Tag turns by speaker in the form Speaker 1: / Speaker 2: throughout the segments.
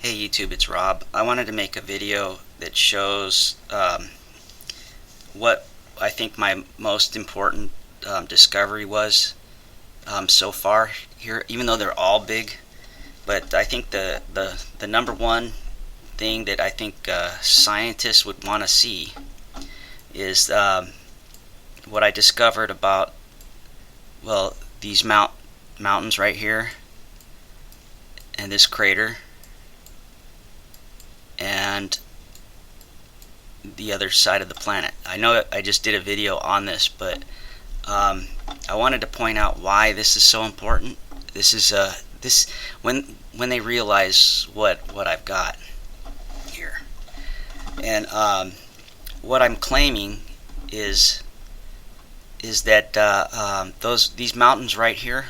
Speaker 1: Hey YouTube, it's Rob. I wanted to make a video that shows what I think my most important discovery was so far here, even though they're all big. But I think the number one thing that I think scientists would want to see is what I discovered about, well, these mountains right here and this crater and the other side of the planet. I know I just did a video on this, but I wanted to point out why this is so important. This is when they realize what I've got here, and what I'm claiming is that these mountains right here.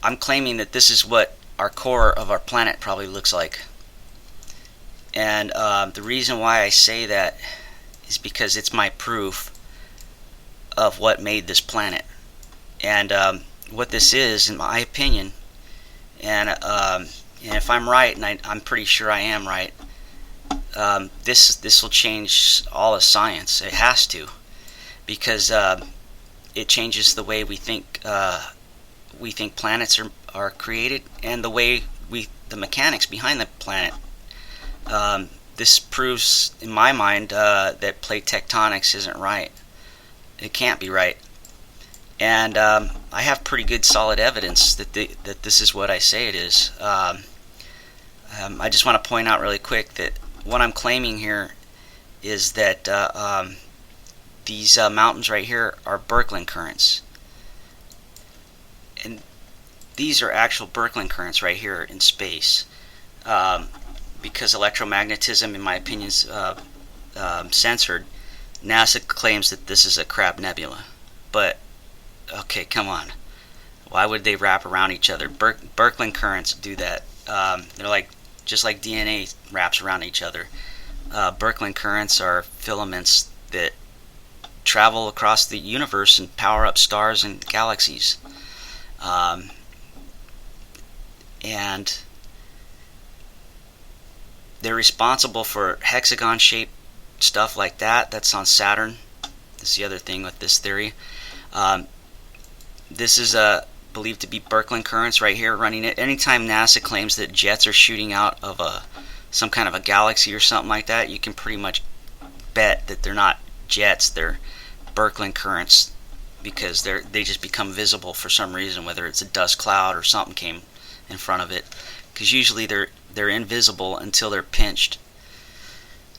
Speaker 1: I'm claiming that this is what our core of our planet probably looks like. And the reason why I say that is because it's my proof of what made this planet. And what this is, in my opinion, and if I'm right, and I'm pretty sure I am right, this will change all of science. It has to, because it changes the way we think planets are created, and the way the mechanics behind the planet. This proves, in my mind, that plate tectonics isn't right. It can't be right. And I have pretty good solid evidence that this is what I say it is. I just want to point out really quick that what I'm claiming here is that these mountains right here are Birkeland currents. And these are actual Birkeland currents right here in space. Because electromagnetism, in my opinion, is censored, NASA claims that this is a crab nebula. But, okay, come on. Why would they wrap around each other? Birkeland currents do that. They're just like DNA wraps around each other. Birkeland currents are filaments that travel across the universe and power up stars and galaxies. And they're responsible for hexagon-shaped stuff like that. That's on Saturn. That's the other thing with this theory. This is believed to be Birkeland currents right here running it. Anytime NASA claims that jets are shooting out of some kind of a galaxy or something like that, you can pretty much bet that they're not jets. They're Birkeland currents, because they just become visible for some reason, whether it's a dust cloud or something came in front of it. Because usually they're invisible until they're pinched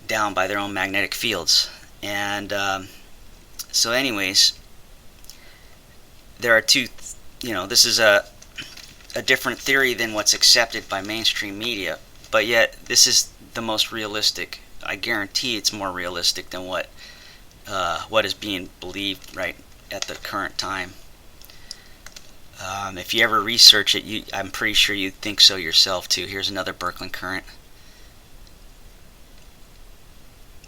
Speaker 1: down by their own magnetic fields. And so anyways, there are two, this is a different theory than what's accepted by mainstream media, but yet this is the most realistic. I guarantee it's more realistic than what is being believed right at the current time. If you ever research it, I'm pretty sure you'd think so yourself too. Here's another Birkeland current.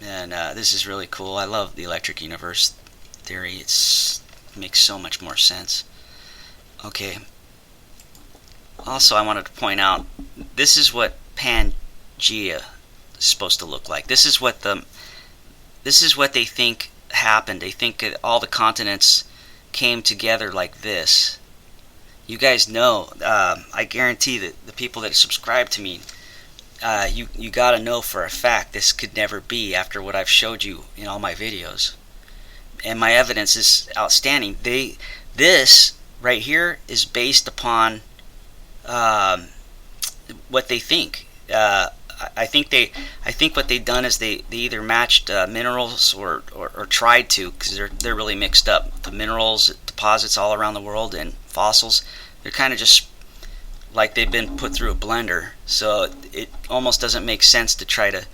Speaker 1: And this is really cool. I love the electric universe theory. It makes so much more sense. Okay. Also, I wanted to point out, this is what Pangea is supposed to look like. This is what they think happened. They think that all the continents came together like this. You guys know, I guarantee that the people that subscribe to me, you gotta know for a fact this could never be after what I've showed you in all my videos. And my evidence is outstanding. This right here is based upon what they think. I think what they've done is they either matched minerals or tried to, because they're really mixed up. The minerals deposits all around the world and fossils, they're kind of just like they've been put through a blender. So it almost doesn't make sense to try to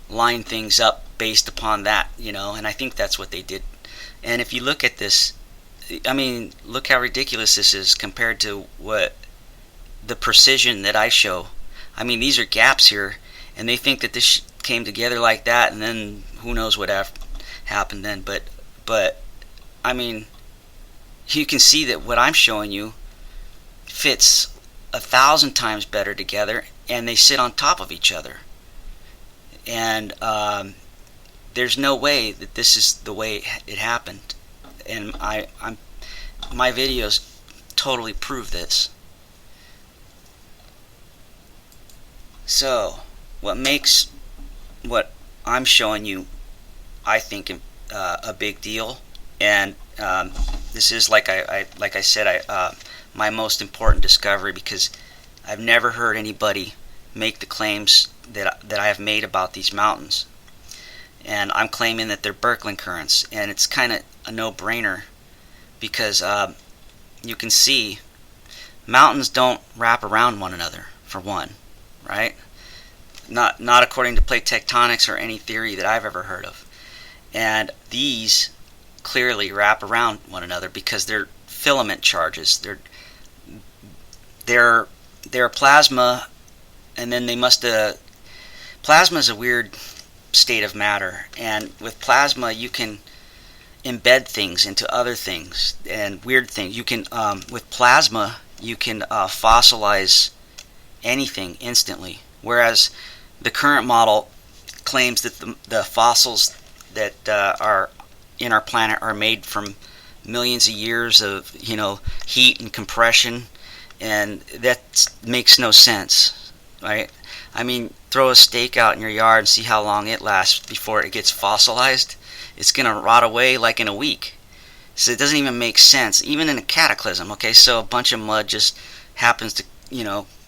Speaker 1: line things up based upon that, and I think that's what they did. And if you look at this, I mean, look how ridiculous this is compared to what the precision that I show. I mean, these are gaps here, and they think that this came together like that, and then who knows what happened then. But I mean, you can see that what I'm showing you fits 1,000 times better together, and they sit on top of each other. And there's no way that this is the way it happened. And my videos totally prove this. So, what makes what I'm showing you, I think, a big deal, and this is like I said, my most important discovery, because I've never heard anybody make the claims that I have made about these mountains, and I'm claiming that they're Birkeland currents, and it's kind of a no-brainer, because you can see mountains don't wrap around one another, for one, right? Not according to plate tectonics or any theory that I've ever heard of. And these clearly wrap around one another because they're filament charges. They're plasma, and then they must plasma is a weird state of matter, and with plasma you can embed things into other things and weird things. You can with plasma you can fossilize anything instantly, whereas the current model claims that the fossils that are in our planet are made from millions of years of heat and compression, and that makes no sense, right? I mean, throw a steak out in your yard and see how long it lasts before it gets fossilized. It's gonna rot away like in a week. So it doesn't even make sense, even in a cataclysm. Okay, so a bunch of mud just happens to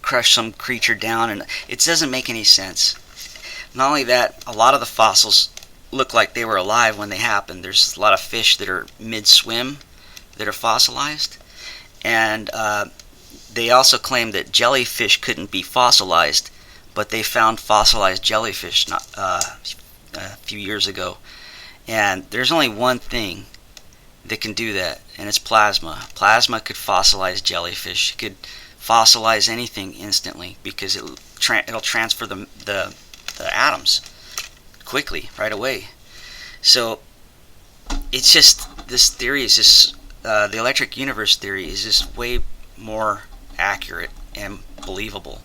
Speaker 1: crush some creature down, and it doesn't make any sense. Not only that, a lot of the fossils look like they were alive when they happened. There's a lot of fish that are mid-swim that are fossilized, and they also claim that jellyfish couldn't be fossilized, but they found fossilized jellyfish a few years ago. And there's only one thing that can do that, and it's plasma. Plasma could fossilize jellyfish. It could fossilize anything instantly, because it'll transfer the atoms quickly, right away. So it's just, this theory is just the electric universe theory is just way more accurate and believable.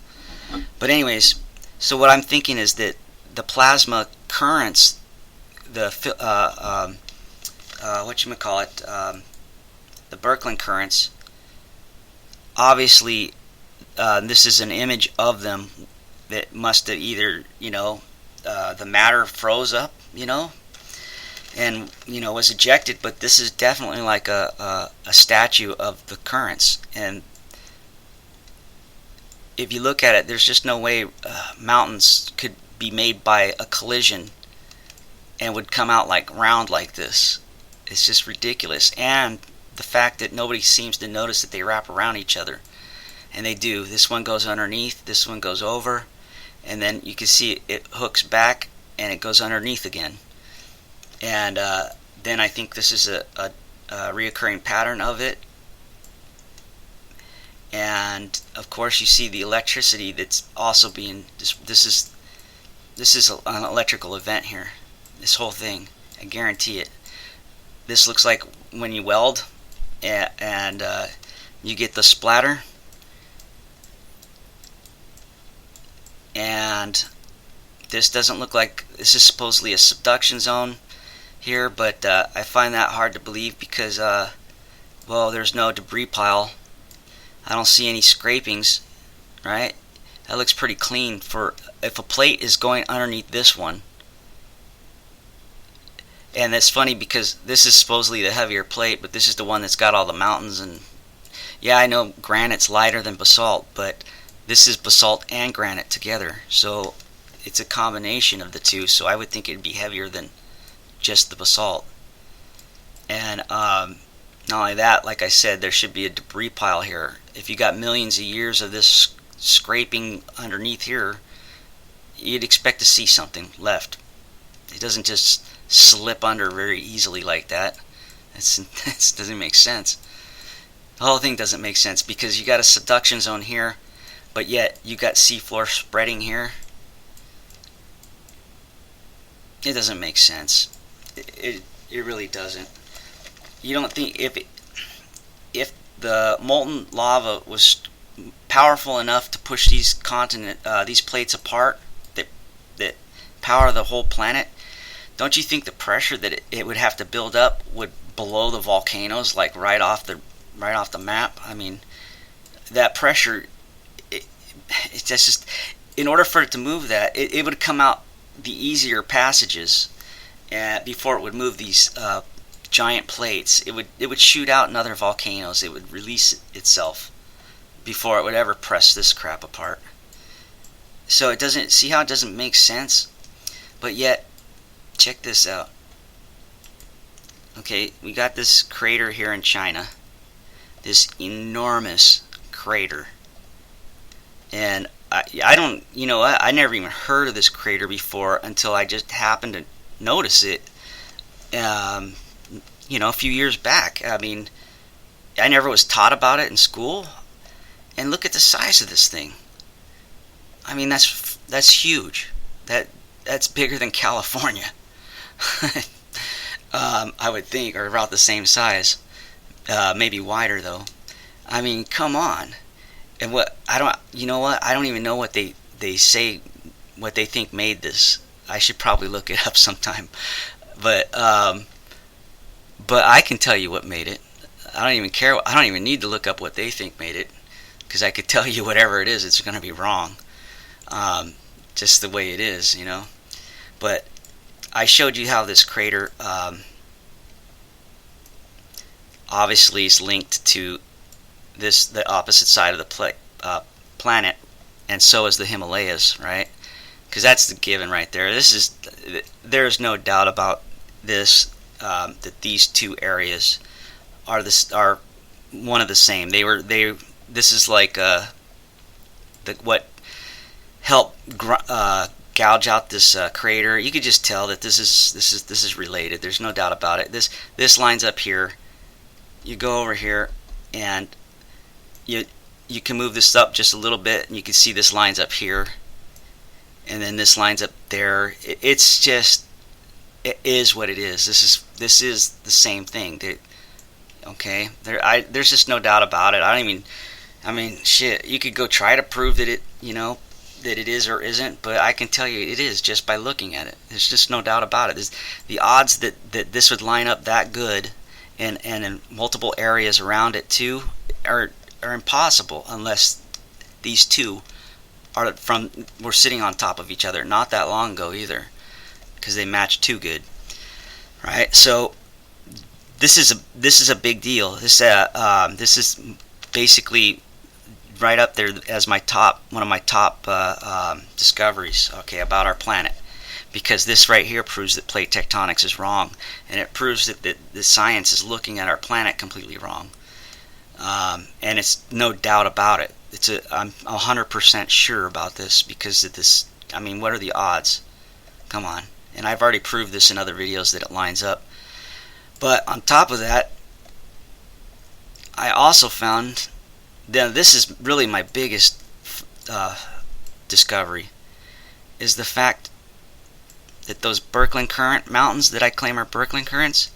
Speaker 1: But anyways, so what I'm thinking is that the plasma currents, the the Birkeland currents, obviously this is an image of them that must have either the matter froze up, and was ejected. But this is definitely like a statue of the currents. And if you look at it, there's just no way mountains could be made by a collision and would come out like round like this. It's just ridiculous. And the fact that nobody seems to notice that they wrap around each other, and they do. This one goes underneath, this one goes over, and then you can see it hooks back and it goes underneath again. And then I think this is a reoccurring pattern of it. And of course you see the electricity that's also being, this is an electrical event here, this whole thing, I guarantee it. This looks like when you weld and you get the splatter, and this doesn't look like, this is supposedly a subduction zone here, but I find that hard to believe because well, there's no debris pile. I don't see any scrapings, right? That looks pretty clean. For if a plate is going underneath this one, and it's funny because this is supposedly the heavier plate, but this is the one that's got all the mountains. And yeah, I know granite's lighter than basalt, but this is basalt and granite together, so it's a combination of the two. So I would think it'd be heavier than just the basalt. And not only that, like I said, there should be a debris pile here. If you got millions of years of this scraping underneath here, you'd expect to see something left. It doesn't just slip under very easily like that. It doesn't make sense. The whole thing doesn't make sense because you got a subduction zone here, but yet you got seafloor spreading here. It doesn't make sense. It really doesn't. You don't think if the molten lava was powerful enough to push these plates apart that power the whole planet, don't you think the pressure that it would have to build up would blow the volcanoes like right off the map? I mean, that pressure, it's just in order for it to move that, it would come out the easier passages before it would move these giant plates. It would shoot out in other volcanoes. It would release itself before it would ever press this crap apart. So it doesn't see how it doesn't make sense, but yet check this out. Okay, we got this crater here in China, this enormous crater, and I don't, you know, I never even heard of this crater before until I just happened to notice it, a few years back. I mean, I never was taught about it in school, and look at the size of this thing. I mean, that's huge. That's bigger than California. I would think, or about the same size, maybe wider though. I mean, come on. And I don't even know what they say, what they think made this. I should probably look it up sometime. But I can tell you what made it. I don't even care. I don't even need to look up what they think made it, because I could tell you whatever it is, it's going to be wrong. Just the way it is, you know. But I showed you how this crater obviously is linked to the opposite side of the planet, and so is the Himalayas, right? Because that's the given right there. There's no doubt about this, that these two areas are one of the same. This is like what helped gouge out this crater. You could just tell that this is related. There's no doubt about it. This lines up here. You go over here, and you can move this up just a little bit, and you can see this lines up here, and then this lines up there. It is what it is. This is the same thing. Okay, there's just no doubt about it. I mean, shit. You could go try to prove that that it is or isn't, but I can tell you it is just by looking at it. There's just no doubt about it. The odds that this would line up that good, and in multiple areas around it too, are impossible unless these two were sitting on top of each other not that long ago either, because they match too good, right? So this is a big deal. This is basically right up there as one of my top discoveries, okay, about our planet, because this right here proves that plate tectonics is wrong, and it proves that the science is looking at our planet completely wrong, and it's no doubt about it. I'm 100% sure about this because of this. I mean, what are the odds? Come on. And I've already proved this in other videos that it lines up. But on top of that, I also found that this is really my biggest discovery, is the fact that those Birkeland Current mountains that I claim are Birkeland Currents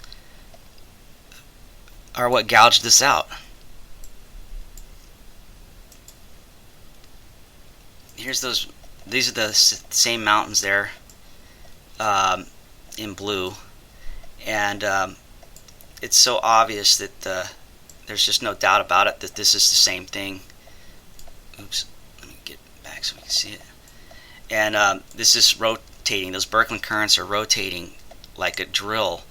Speaker 1: are what gouged this out. These are the same mountains there, in blue, and it's so obvious that there's just no doubt about it that this is the same thing. Oops, let me get back so we can see it. And this is rotating. Those Birkeland Currents are rotating like a drill,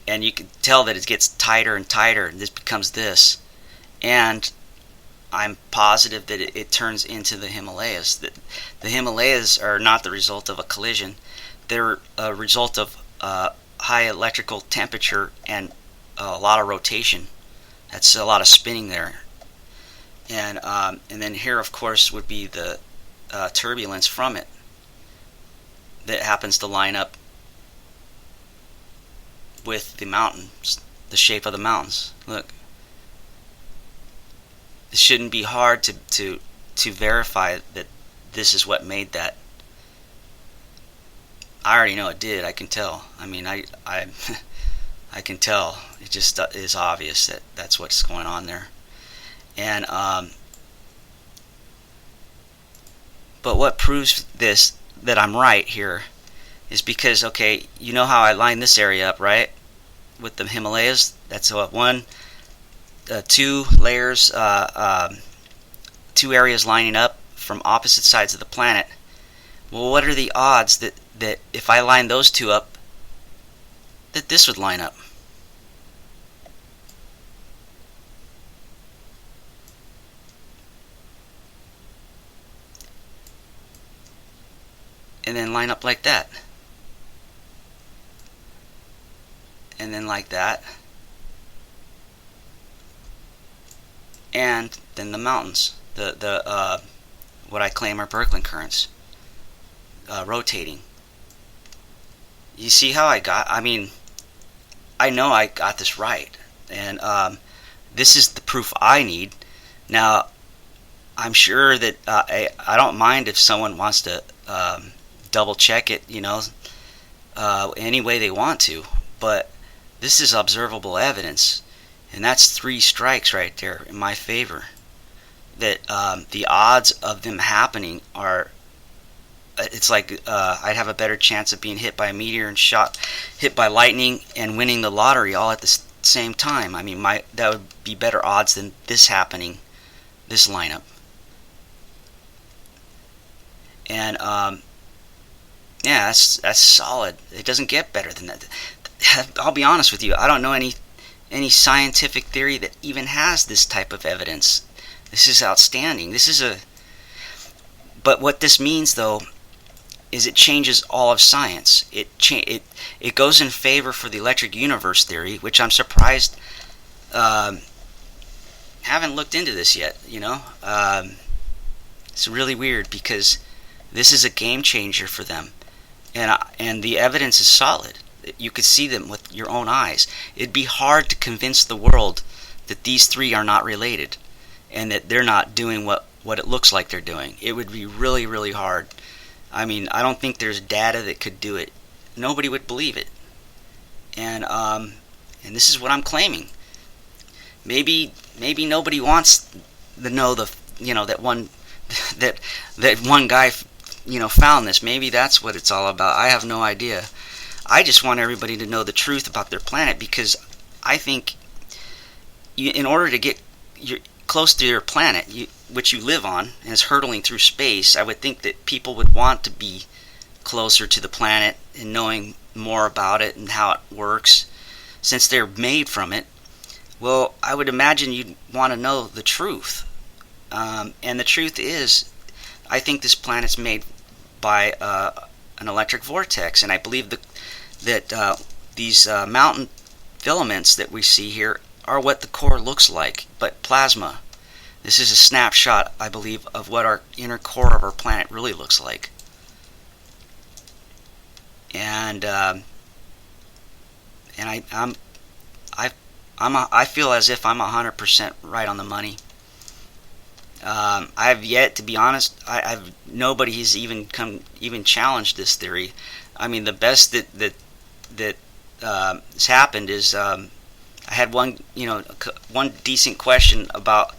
Speaker 1: and you can tell that it gets tighter and tighter, and this becomes this. And I'm positive that it turns into the Himalayas. That the Himalayas are not the result of a collision. They're a result of high electrical temperature and a lot of rotation. That's a lot of spinning there. And then here, of course, would be the turbulence from it that happens to line up with the mountains, the shape of the mountains. Look. It shouldn't be hard to verify that this is what made that. I already know it did. I can tell. I mean, I can tell. It just is obvious that that's what's going on there. And But what proves this, that I'm right here, is because, okay, you know how I line this area up, right? With the Himalayas. That's two layers, two areas lining up from opposite sides of the planet. Well, what are the odds that if I line those two up, that this would line up? And then line up like that. And then like that. And then the mountains, the what I claim are Birkeland currents, rotating. You see how I mean, I know I got this right, and this is the proof I need. Now, I'm sure that I don't mind if someone wants to double check it, any way they want to, but this is observable evidence. And that's 3 strikes right there in my favor. That the odds of them happening are, it's like I'd have a better chance of being hit by a meteor and hit by lightning and winning the lottery all at the same time. I mean, that would be better odds than this happening, this lineup. And yeah, that's solid. It doesn't get better than that. I'll be honest with you. I don't know any scientific theory that even has this type of evidence. This is outstanding. But what this means, though, is it changes all of science. It goes in favor for the electric universe theory, which I'm surprised haven't looked into this yet. It's really weird because this is a game changer for them, and the evidence is solid. You could see them with your own eyes. It'd be hard to convince the world that these 3 are not related and that they're not doing what it looks like they're doing. It would be really, really hard. I mean, I don't think there's data that could do it. Nobody would believe it. And this is what I'm claiming. Maybe nobody wants to know that one guy found this. Maybe that's what it's all about. I have no idea. I just want everybody to know the truth about their planet, because I think in order to get close to your planet, which you live on and is hurtling through space, I would think that people would want to be closer to the planet and knowing more about it and how it works, since they're made from it. Well, I would imagine you'd want to know the truth. And the truth is, I think this planet's made by an electric vortex, and I believe that these mountain filaments that we see here are what the core looks like, but plasma. This is a snapshot, I believe, of what our inner core of our planet really looks like. And I feel as if I'm 100% right on the money. I've yet, to be honest, nobody has even challenged this theory. I mean, the best that has happened is I had one decent question about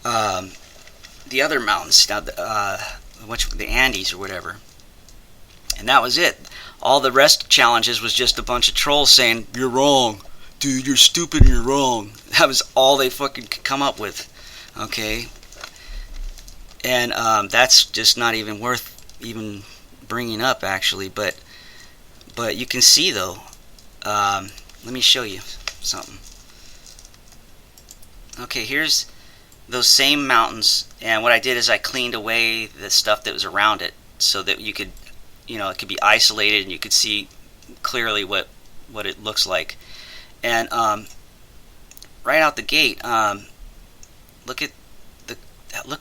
Speaker 1: the other mountains, now the Andes or whatever, and that was it. All the rest challenges was just a bunch of trolls saying, "You're wrong, dude. You're stupid and you're wrong." That was all they fucking could come up with. Okay, and that's just not even worth even bringing up, actually. But you can see, though. Let me show you something. Okay, here's those same mountains, and what I did is I cleaned away the stuff that was around it so that you could, it could be isolated and you could see clearly what it looks like. And right out the gate, look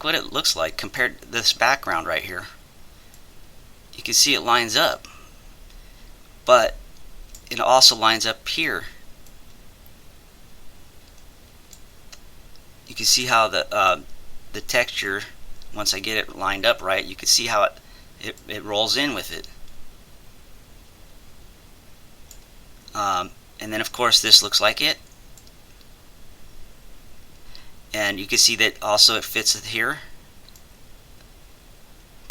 Speaker 1: what it looks like compared to this background right here. You can see it lines up, but it also lines up here. You can see how the texture, once I get it lined up right, you can see how it rolls in with it. And then of course this looks like it, and you can see that also it fits here.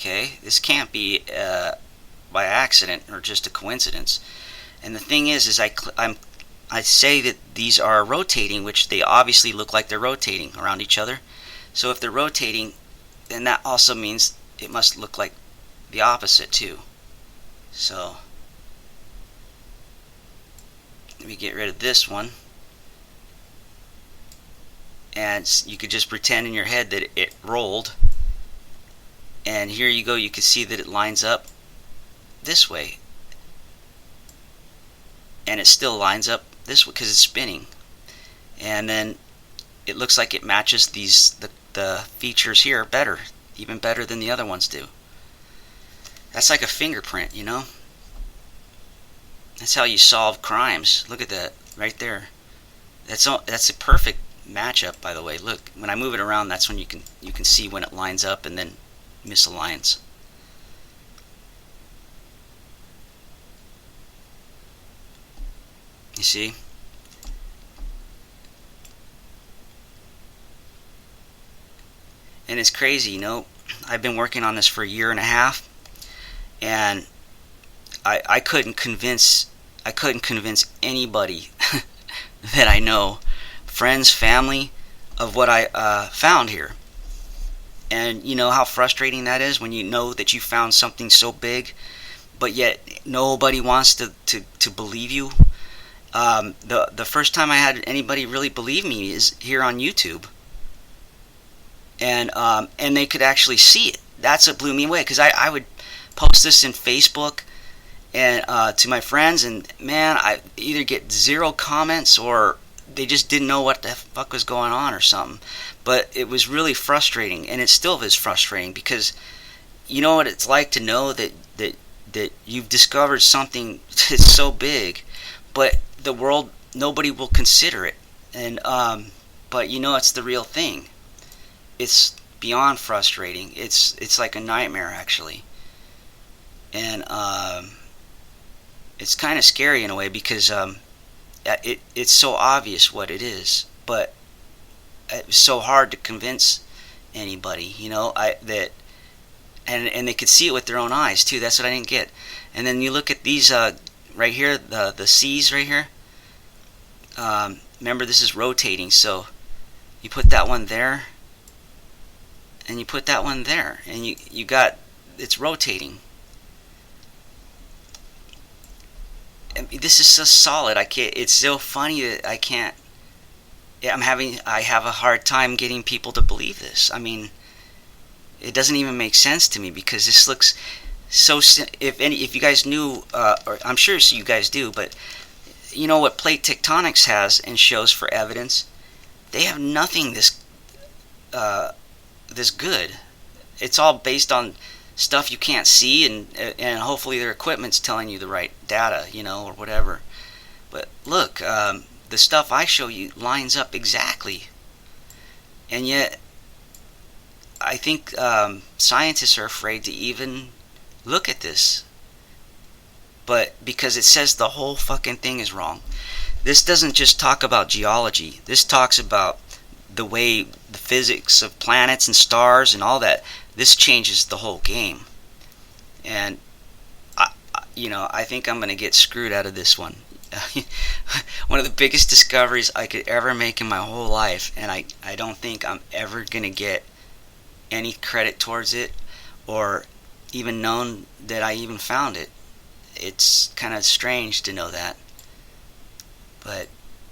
Speaker 1: Okay, this can't be by accident or just a coincidence. And the thing is I say that these are rotating, which they obviously look like they're rotating around each other. So if they're rotating, then that also means it must look like the opposite too. So let me get rid of this one. And you could just pretend in your head that it rolled. And here you go, you can see that it lines up this way. And it still lines up this way because it's spinning. And then it looks like it matches the features here better, even better than the other ones do. That's like a fingerprint, you know? That's how you solve crimes. Look at that right there. That's a perfect matchup, by the way. Look, when I move it around, that's when you can see when it lines up and then misaligns. You see? And it's crazy, you know. I've been working on this for a year and a half, and I couldn't convince anybody that I know, friends, family, of what I found here. And you know how frustrating that is when you know that you found something so big, but yet nobody wants to believe you. The first time I had anybody really believe me is here on YouTube, and they could actually see it. That's what blew me away, because I would post this in Facebook and to my friends, and man, I either get 0 comments or they just didn't know what the fuck was going on or something. But it was really frustrating, and it still is frustrating, because you know what it's like to know that you've discovered something that's so big, but the world, nobody will consider it. And but you know it's the real thing. It's beyond frustrating. It's like a nightmare, actually. And it's kind of scary in a way, because it's so obvious what it is, but it's so hard to convince anybody, you know, and they could see it with their own eyes too. That's what I didn't get. And then you look at these right here, the C's right here. Remember, this is rotating, so you put that one there, and you put that one there, and you got, it's rotating. And this is so solid. I can't. It's so funny that I can't. Yeah, I have a hard time getting people to believe this. I mean, it doesn't even make sense to me, because this looks so. If you guys knew, or I'm sure you guys do, but you know what plate tectonics has and shows for evidence? They have nothing this good. It's all based on stuff you can't see, and hopefully their equipment's telling you the right data, you know, or whatever. But look, the stuff I show you lines up exactly, and yet I think scientists are afraid to even look at this. But because it says the whole fucking thing is wrong. This doesn't just talk about geology. This talks about the way the physics of planets and stars and all that. This changes the whole game. And I think I'm going to get screwed out of this one. One of the biggest discoveries I could ever make in my whole life, and I don't think I'm ever going to get any credit towards it, or even known that I even found it. It's kind of strange to know that, but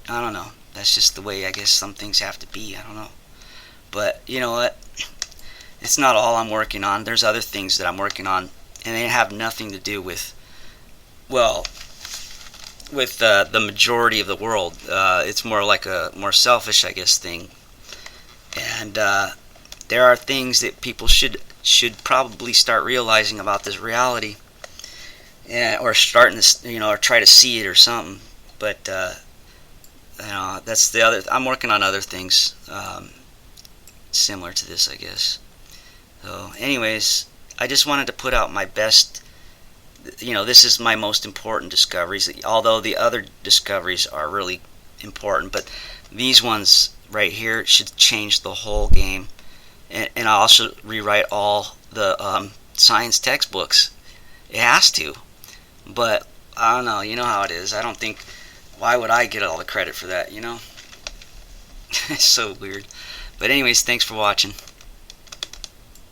Speaker 1: I don't know. That's just the way, I guess, some things have to be. I don't know. But you know what? It's not all I'm working on. There's other things that I'm working on, and they have nothing to do with, well, with the majority of the world. It's more like a more selfish, I guess, thing. And there are things that people should probably start realizing about this reality, or starting to, or try to see it or something. But that's the other. I'm working on other things similar to this, I guess. So, anyways, I just wanted to put out my best. This is my most important discoveries. Although the other discoveries are really important, but these ones right here should change the whole game. And I'll also rewrite all the science textbooks. It has to. But I don't know. You know how it is. I don't think. Why would I get all the credit for that? It's so weird. But anyways, thanks for watching.